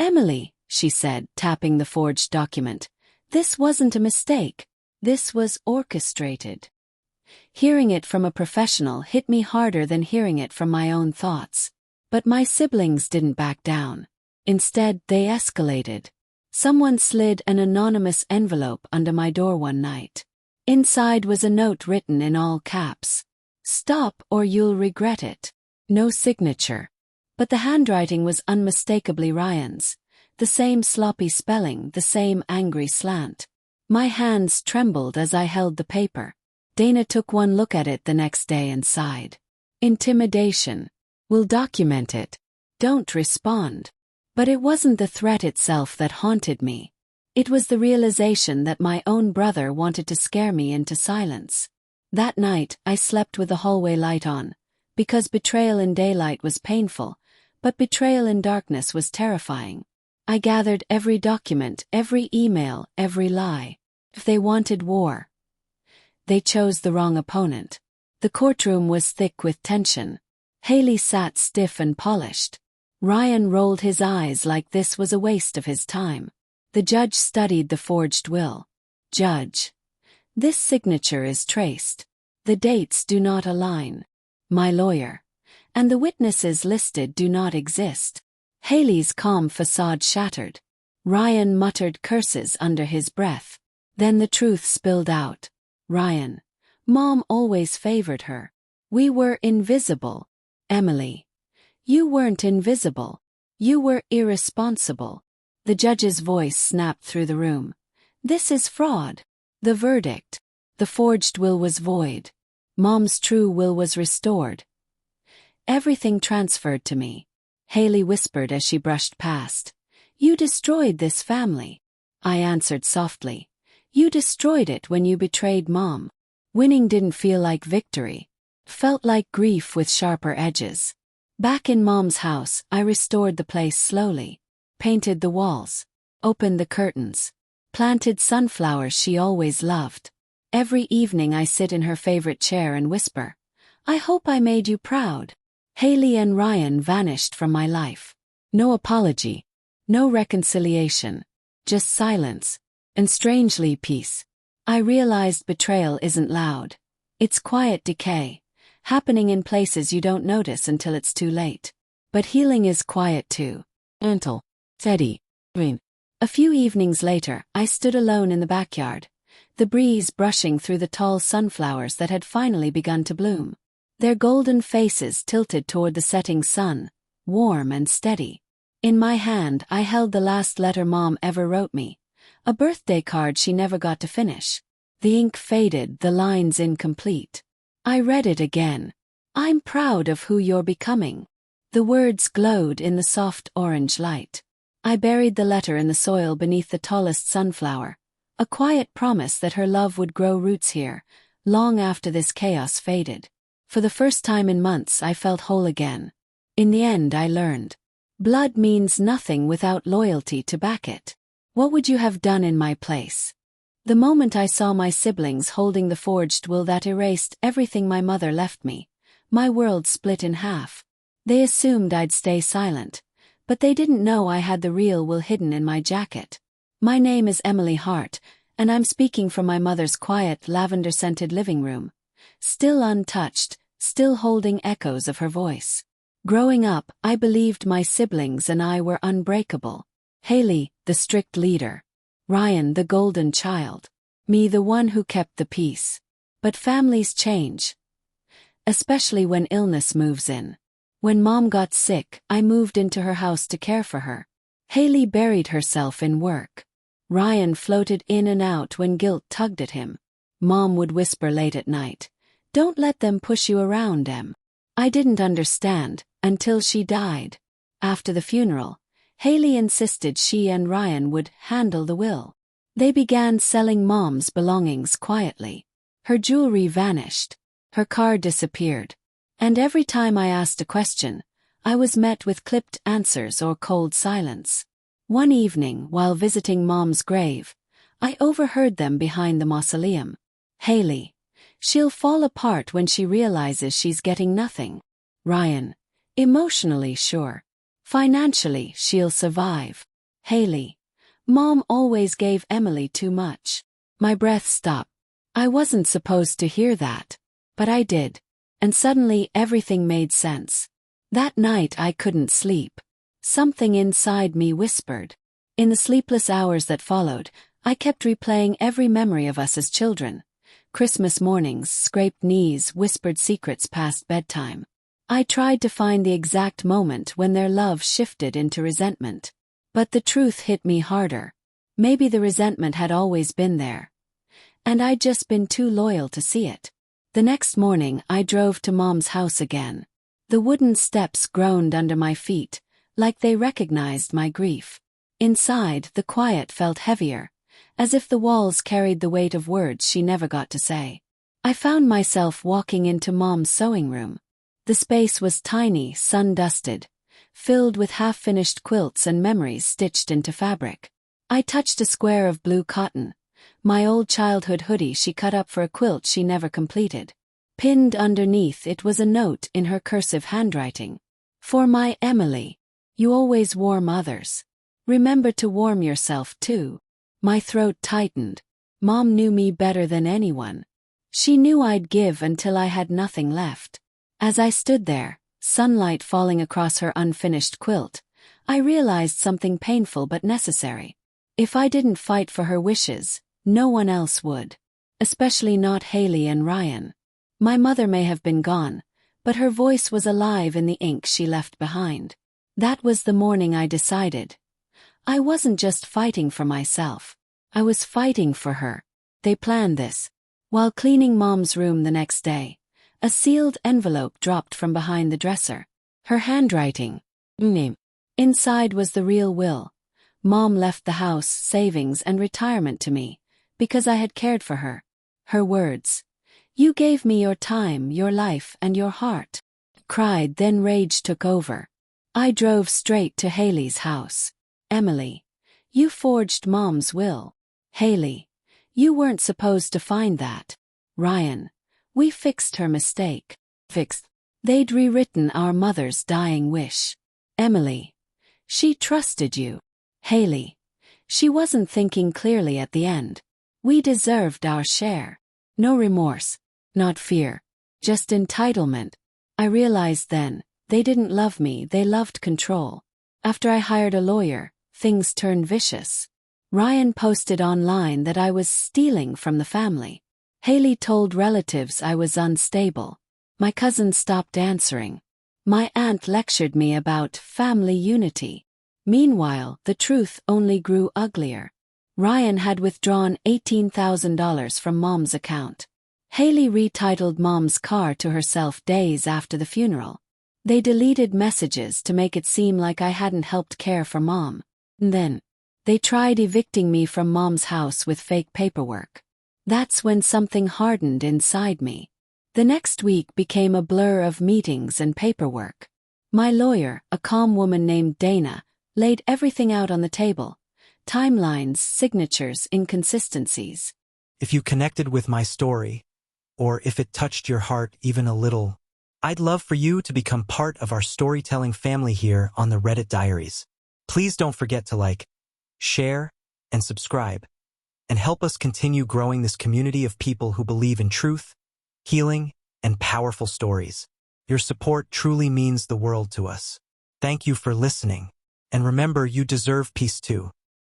Emily, she said, tapping the forged document. This wasn't a mistake. This was orchestrated. Hearing it from a professional hit me harder than hearing it from my own thoughts. But my siblings didn't back down. Instead, they escalated. Someone slid an anonymous envelope under my door one night. Inside was a note written in all caps. Stop or you'll regret it. No signature. But the handwriting was unmistakably Ryan's. The same sloppy spelling, the same angry slant. My hands trembled as I held the paper. Dana took one look at it the next day and sighed. Intimidation. We'll document it. Don't respond. But it wasn't the threat itself that haunted me. It was the realization that my own brother wanted to scare me into silence. That night, I slept with the hallway light on, because betrayal in daylight was painful, but betrayal in darkness was terrifying. I gathered every document, every email, every lie. If they wanted war, they chose the wrong opponent. The courtroom was thick with tension. Haley sat stiff and polished. Ryan rolled his eyes like this was a waste of his time. The judge studied the forged will. Judge. This signature is traced. The dates do not align. My lawyer. And the witnesses listed do not exist. Haley's calm facade shattered. Ryan muttered curses under his breath. Then the truth spilled out. Ryan. Mom always favored her. We were invisible. Emily. You weren't invisible. You were irresponsible. The judge's voice snapped through the room. This is fraud. The verdict. The forged will was void. Mom's true will was restored. Everything transferred to me. Haley whispered as she brushed past. You destroyed this family. I answered softly. You destroyed it when you betrayed Mom. Winning didn't feel like victory. Felt like grief with sharper edges. Back in Mom's house, I restored the place slowly. Painted the walls. Opened the curtains. Planted sunflowers she always loved. Every evening I sit in her favorite chair and whisper, I hope I made you proud. Haley and Ryan vanished from my life. No apology. No reconciliation. Just silence. And strangely peace. I realized betrayal isn't loud. It's quiet decay. Happening in places you don't notice until it's too late. But healing is quiet too. Gentle. Steady. Green. A few evenings later, I stood alone in the backyard. The breeze brushing through the tall sunflowers that had finally begun to bloom. Their golden faces tilted toward the setting sun, warm and steady. In my hand, I held the last letter Mom ever wrote me. A birthday card she never got to finish. The ink faded, the lines incomplete. I read it again. I'm proud of who you're becoming. The words glowed in the soft orange light. I buried the letter in the soil beneath the tallest sunflower. A quiet promise that her love would grow roots here, long after this chaos faded. For the first time in months I felt whole again. In the end I learned. Blood means nothing without loyalty to back it. What would you have done in my place? The moment I saw my siblings holding the forged will that erased everything my mother left me, my world split in half. They assumed I'd stay silent, but they didn't know I had the real will hidden in my jacket. My name is Emily Hart, and I'm speaking from my mother's quiet, lavender-scented living room. Still untouched, still holding echoes of her voice. Growing up, I believed my siblings and I were unbreakable. Haley, the strict leader. Ryan, the golden child. Me, the one who kept the peace. But families change. Especially when illness moves in. When Mom got sick, I moved into her house to care for her. Haley buried herself in work. Ryan floated in and out when guilt tugged at him. Mom would whisper late at night, "Don't let them push you around, Em." I didn't understand, until she died. After the funeral, Haley insisted she and Ryan would handle the will. They began selling Mom's belongings quietly. Her jewelry vanished. Her car disappeared. And every time I asked a question, I was met with clipped answers or cold silence. One evening, while visiting Mom's grave, I overheard them behind the mausoleum. Haley. She'll fall apart when she realizes she's getting nothing. Ryan. Emotionally, sure. Financially, she'll survive. Haley. Mom always gave Emily too much. My breath stopped. I wasn't supposed to hear that. But I did. And suddenly everything made sense. That night I couldn't sleep. Something inside me whispered. In the sleepless hours that followed, I kept replaying every memory of us as children. Christmas mornings, scraped knees, whispered secrets past bedtime. I tried to find the exact moment when their love shifted into resentment. But the truth hit me harder. Maybe the resentment had always been there. And I'd just been too loyal to see it. The next morning I drove to Mom's house again. The wooden steps groaned under my feet, like they recognized my grief. Inside, the quiet felt heavier, as if the walls carried the weight of words she never got to say. I found myself walking into Mom's sewing room. The space was tiny, sun-dusted, filled with half-finished quilts and memories stitched into fabric. I touched a square of blue cotton, my old childhood hoodie she cut up for a quilt she never completed. Pinned underneath it was a note in her cursive handwriting. For my Emily. You always warm others. Remember to warm yourself too. My throat tightened. Mom knew me better than anyone. She knew I'd give until I had nothing left. As I stood there, sunlight falling across her unfinished quilt, I realized something painful but necessary. If I didn't fight for her wishes, no one else would. Especially not Haley and Ryan. My mother may have been gone, but her voice was alive in the ink she left behind. That was the morning I decided. I wasn't just fighting for myself. I was fighting for her. They planned this. While cleaning Mom's room the next day, a sealed envelope dropped from behind the dresser. Her handwriting. Name. Inside was the real will. Mom left the house, savings, and retirement to me, because I had cared for her. Her words. You gave me your time, your life, and your heart. Cried, then rage took over. I drove straight to Haley's house. Emily. You forged Mom's will. Haley. You weren't supposed to find that. Ryan. We fixed her mistake. Fixed. They'd rewritten our mother's dying wish. Emily. She trusted you. Haley. She wasn't thinking clearly at the end. We deserved our share. No remorse. Not fear. Just entitlement. I realized then, they didn't love me, they loved control. After I hired a lawyer, things turned vicious. Ryan posted online that I was stealing from the family. Haley told relatives I was unstable. My cousin stopped answering. My aunt lectured me about family unity. Meanwhile, the truth only grew uglier. Ryan had withdrawn $18,000 from Mom's account. Haley retitled Mom's car to herself days after the funeral. They deleted messages to make it seem like I hadn't helped care for Mom. Then, they tried evicting me from Mom's house with fake paperwork. That's when something hardened inside me. The next week became a blur of meetings and paperwork. My lawyer, a calm woman named Dana, laid everything out on the table. Timelines, signatures, inconsistencies. If you connected with my story, or if it touched your heart even a little, I'd love for you to become part of our storytelling family here on the Reddit Diaries. Please don't forget to like, share, and subscribe, and help us continue growing this community of people who believe in truth, healing, and powerful stories. Your support truly means the world to us. Thank you for listening, and remember, you deserve peace too.